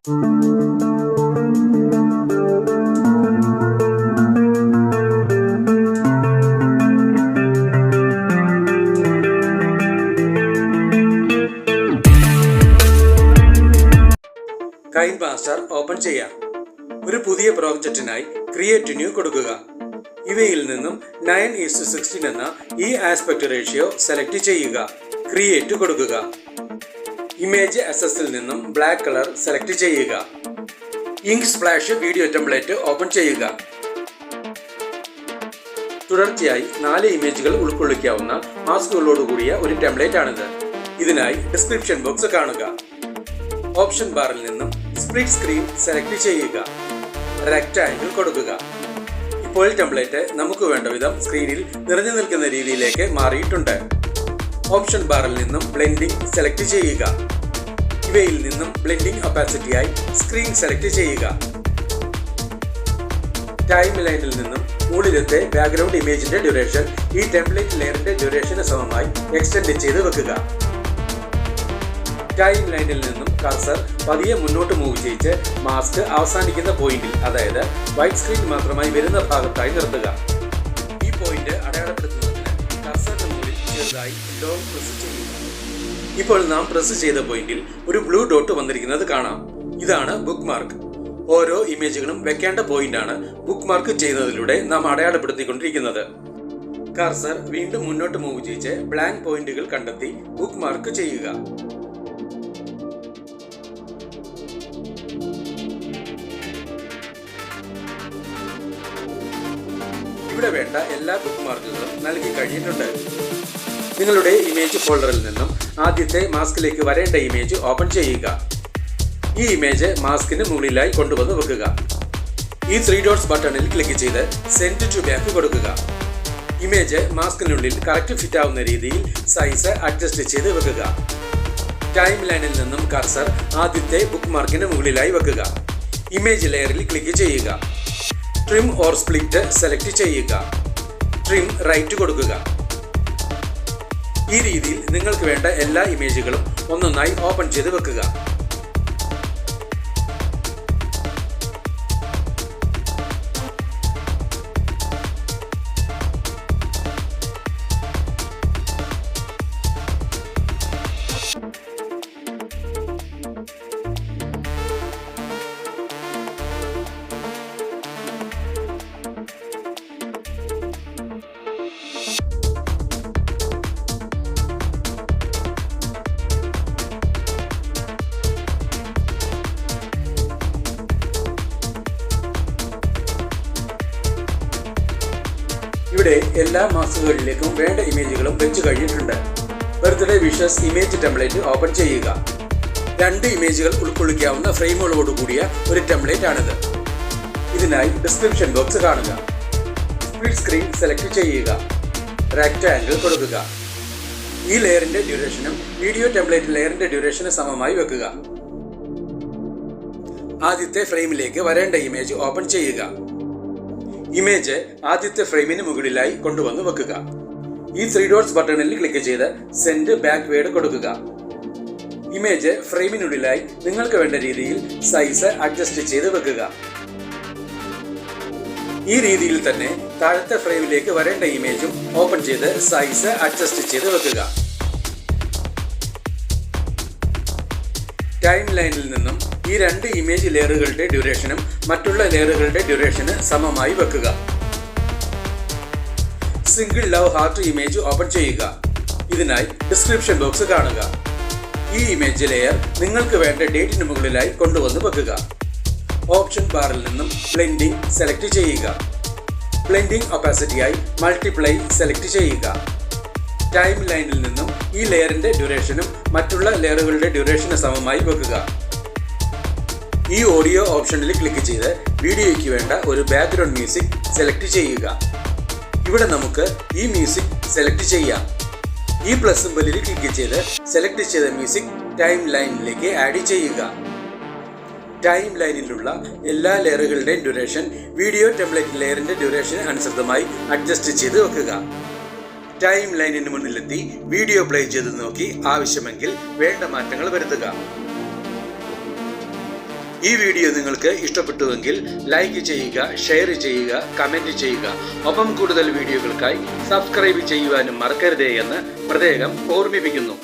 Kine master open ചെയ്യാം. ഒരു പുതിയ പ്രോജക്റ്റിനായി ക്രിയേറ്റ് ന്യൂ കൊടുക്കുക. ഇവയിൽ നിന്നും 9:16 എന്ന ഈ ആസ്പെക്ട് റേഷ്യോ സെലക്ട് ചെയ്യുക. ക്രിയേറ്റ് കൊടുക്കുക. ഇമേജ് അസസിൽ നിന്നും ബ്ലാക്ക് കളർ സെലക്ട് ചെയ്യുക. Ink splash video template open ചെയ്യുക. തുടർച്ചയായി 4 ഇമേജുകൾ ഉൾക്കൊള്ളിക്കാവുന്ന മാസ്കുകളോടുകൂടിയ ഒരു ടെംപ്ലേറ്റ് ആണിത്. ഇതിനായി ഡിസ്ക്രിപ്ഷൻ ബോക്സ് കാണുക. ഓപ്ഷൻ ബാറിൽ നിന്നും സ്പ്ലിറ്റ് സ്ക്രീൻ സെലക്ട് ചെയ്യുക. റെക്ടാങ്കിൾ കൊടുക്കുക. ഇപ്പോൾ ടെംപ്ലേറ്റ് നമുക്ക് വേണ്ട വിധം സ്ക്രീനിൽ നിറഞ്ഞു നിൽക്കുന്ന രീതിയിലേക്ക് മാറിയിട്ടുണ്ട്. ഓപ്ഷൻ ബാറിൽ നിന്നും ബ്ലെൻഡിംഗ് സെലക്ട് ചെയ്യുക. ഇവയിൽ നിന്നും ബ്ലെൻഡിംഗ് ഒപ്പാസിറ്റിയായി സ്ക്രീൻ സെലക്ട് ചെയ്യുക. ടൈം ലൈനിൽ നിന്നും മുകളിലത്തെ ബാക്ക്ഗ്രൗണ്ട് ഇമേജിന്റെ ഡ്യൂറേഷൻ ഈ ടെംപ്ലേറ്റ് ലെയറിന്റെ ഡ്യൂറേഷന് സമമായി എക്സ്റ്റെൻഡ് ചെയ്ത് വെക്കുക. ടൈം ലൈനിൽ നിന്നും കർസർ പതിയെ മുന്നോട്ട് മൂവ് ചെയ്യിച്ച് മാസ്ക് അവസാനിക്കുന്ന പോയിന്റിൽ, അതായത് വൈറ്റ് സ്ക്രീൻ മാത്രമായി വരുന്ന ഭാഗത്തായി നിർത്തുക. ഈ പോയിന്റ് അടയാളപ്പെടുത്തുന്നതിന് കർസറിന് മുകളിൽ ചെറുതായി ലോങ് പ്രസ് ചെയ്യുക. ഇപ്പോൾ നാം പ്രസ് ചെയ്ത പോയിന്റിൽ ഒരു ബ്ലൂ ഡോട്ട് വന്നിരിക്കുന്നത് കാണാം. ഇതാണ് ബുക്ക് മാർക്ക്. ഓരോ ഇമേജുകളും വെക്കേണ്ട പോയിന്റാണ് ബുക്ക് മാർക്ക് ചെയ്യുന്നതിലൂടെ നാം അടയാളപ്പെടുത്തിക്കൊണ്ടിരിക്കുന്നത്. കർസർ വീണ്ടും മുന്നോട്ട് മൂവ് ചെയ്യിച്ച് ബ്ലാങ്ക് പോയിന്റുകൾ കണ്ടെത്തി ബുക്ക് മാർക്ക് ചെയ്യുക. ഇവിടെ വേണ്ട എല്ലാ ബുക്ക് മാർക്കുകളും നൽകി കഴിഞ്ഞിട്ടുണ്ട്. നിങ്ങളുടെ ഇമേജ് ഫോൾഡറിൽ നിന്നും ആദ്യത്തെ മാസ്കിലേക്ക് വരേണ്ട ഇമേജ് ഓപ്പൺ ചെയ്യുക. ഈ ഇമേജ് മാസ്കിന് മുകളിലായി കൊണ്ടുവന്ന് വെക്കുക. ഈ 3 ഡോട്ട്സ് ബട്ടണിൽ ക്ലിക്ക് ചെയ്ത് സെൻഡ് ടു ബാക്ക് കൊടുക്കുക. ഇമേജ് മാസ്കിനുള്ളിൽ കറക്റ്റ് ഫിറ്റ് ആവുന്ന രീതിയിൽ സൈസ് അഡ്ജസ്റ്റ് ചെയ്ത് വെക്കുക. ടൈം ലൈനിൽ നിന്നും കർസർ ആദ്യത്തെ ബുക്ക് മാർക്കിന് മുകളിലായി വെക്കുക. ഇമേജ് ലെയറിൽ ക്ലിക്ക് ചെയ്യുക. ട്രിം ഓർ സ്പ്ലിറ്റ് സെലക്ട് ചെയ്യുക. ട്രിം റൈറ്റ് കൊടുക്കുക. ഈ രീതിയിൽ നിങ്ങൾക്ക് വേണ്ട എല്ലാ ഇമേജുകളും ഒന്നൊന്നായി ഓപ്പൺ ചെയ്ത് വെക്കുക. ഇവിടെ എല്ലാ മാസ്കുകളിലേക്കും വേണ്ട ഇമേജുകളും വെച്ച് കഴിഞ്ഞിട്ടുണ്ട്. Birthday wishes image template open ചെയ്യുക. 2 ഇമേജുകൾ ഉൾക്കൊള്ളിക്കാവുന്ന ഫ്രെയിമുകളോടുകൂടിയ ഒരു ടെംപ്ലേറ്റ് ആണിത്. ഇതിനായി ഡിസ്ക്രിപ്ഷൻ ബോക്സ് കാണുക. സ്പ്ലിറ്റ് സ്ക്രീൻ സെലക്ട് ചെയ്യുക. റെക്ടാങ്കിൾ കൊടുക്കുക. ഈ ലെയറിന്റെ ഡ്യൂറേഷനും വീഡിയോ ടെംപ്ലേറ്റ് ലെയറിന്റെ ഡ്യൂറേഷന് സമമായി വെക്കുക. ആദ്യത്തെ ഫ്രെയിമിലേക്ക് വരേണ്ട ഇമേജ് ഓപ്പൺ ചെയ്യുക. ഇമേജ് ആദ്യത്തെ ഫ്രെയിമിന് മുകളിലായി കൊണ്ടുവന്ന് വെക്കുക. ഈ 3 ഡോട്ട്സ് ബട്ടണിൽ ക്ലിക്ക് ചെയ്ത് സെൻഡ് ബാക്ക്വേർഡ് കൊടുക്കുക. ഇമേജ് ഫ്രെയിമിനുള്ളിലായി നിങ്ങൾക്ക് വേണ്ട രീതിയിൽ സൈസ് അഡ്ജസ്റ്റ് ചെയ്ത് വെക്കുക. ഈ രീതിയിൽ തന്നെ താഴത്തെ ഫ്രെയിമിലേക്ക് വരേണ്ട ഇമേജും ഓപ്പൺ ചെയ്ത് സൈസ് അഡ്ജസ്റ്റ് ചെയ്ത് വെക്കുക. ടൈം ലൈനിൽ നിന്നും ഈ 2 ഇമേജ് ലെയറുകളുടെ ഡ്യൂറേഷനും മറ്റുള്ള ലെയറുകളുടെ ഡ്യൂറേഷന് സമമായി വെക്കുക. Single love heart image open ചെയ്യുക. ഇതിനായി ഡിസ്ക്രിപ്ഷൻ ബോക്സ് കാണുക. ഈ ഇമേജ് ലെയർ നിങ്ങൾക്ക് വേണ്ട ഡേറ്റിന് മുകളിലായി കൊണ്ടുവന്ന് വെക്കുക. ഓപ്ഷൻ ബാറിൽ നിന്നും ബ്ലെൻഡിംഗ് സെലക്ട് ചെയ്യുക. ബ്ലെൻഡിംഗ് ഒപ്പാസിറ്റിയായി മൾട്ടിപ്ലൈ സെലക്ട് ചെയ്യുക. ടൈം ലൈനിൽ നിന്നും ഈ ലെയറിന്റെ ഡ്യൂറേഷനും മറ്റുള്ള ലെയറുകളുടെ ഡ്യൂറേഷന് സമമായി വെക്കുക. ഈ ഓഡിയോ ഓപ്ഷനിൽ ക്ലിക്ക് ചെയ്ത് വീഡിയോയ്ക്ക് വേണ്ട ഒരു ബാക്ക്ഗ്രൗണ്ട് മ്യൂസിക് സെലക്ട് ചെയ്യുക. ഇവിടെ നമുക്ക് ഈ മ്യൂസിക് സെലക്ട് ചെയ്യാം. ഈ പ്ലസ് സിംബലിൽ ക്ലിക്ക് ചെയ്ത് സെലക്ട് ചെയ്ത മ്യൂസിക് ടൈം ലൈനിലേക്ക് ആഡ് ചെയ്യുക. ടൈം ലൈനിലുള്ള എല്ലാ ലെയറുകളുടെയും ഡ്യൂറേഷൻ വീഡിയോ ടെംപ്ലേറ്റ് ലെയറിന്റെ ഡ്യൂറേഷന് അനുസൃതമായി അഡ്ജസ്റ്റ് ചെയ്ത് വെക്കുക. ടൈം ലൈനിന് മുന്നിലെത്തി വീഡിയോ പ്ലേ ചെയ്ത് നോക്കി ആവശ്യമെങ്കിൽ വേണ്ട മാറ്റങ്ങൾ വരുത്തുക. ഈ വീഡിയോ നിങ്ങൾക്ക് ഇഷ്ടപ്പെട്ടുവെങ്കിൽ ലൈക്ക് ചെയ്യുക, ഷെയർ ചെയ്യുക, കമൻറ്റ് ചെയ്യുക. ഒപ്പം കൂടുതൽ വീഡിയോകൾക്കായി സബ്സ്ക്രൈബ് ചെയ്യുവാനും മറക്കരുതേ എന്ന് പ്രത്യേകം ഓർമ്മിപ്പിക്കുന്നു.